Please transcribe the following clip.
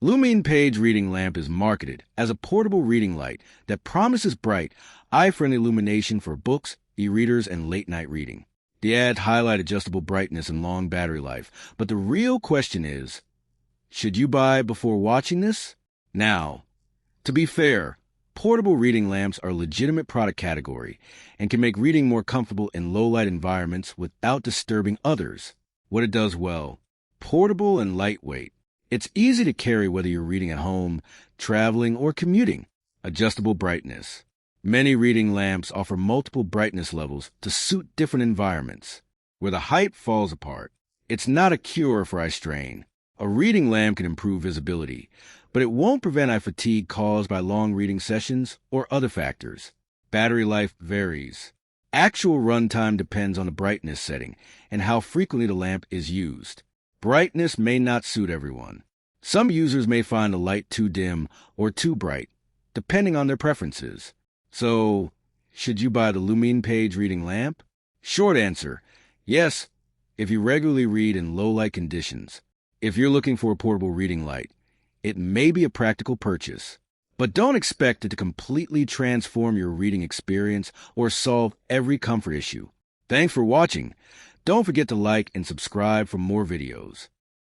LuminPage Reading Lamp is marketed as a portable reading light that promises bright, eye-friendly illumination for books, e-readers, and late-night reading. The ads highlight adjustable brightness and long battery life, but the real question is, should you buy before watching this? Now, to be fair, portable reading lamps are a legitimate product category and can make reading more comfortable in low-light environments without disturbing others. What it does well: portable and lightweight. It's easy to carry whether you're reading at home, traveling, or commuting. Adjustable brightness. Many reading lamps offer multiple brightness levels to suit different environments. Where the hype falls apart, it's not a cure for eye strain. A reading lamp can improve visibility, but it won't prevent eye fatigue caused by long reading sessions or other factors. Battery life varies. Actual runtime depends on the brightness setting and how frequently the lamp is used. Brightness may not suit everyone. Some users may find the light too dim or too bright, depending on their preferences. So, should you buy the LuminPage Reading Lamp? Short answer: yes, if you regularly read in low-light conditions. If you're looking for a portable reading light, it may be a practical purchase. But don't expect it to completely transform your reading experience or solve every comfort issue. Thanks for watching. Don't forget to like and subscribe for more videos.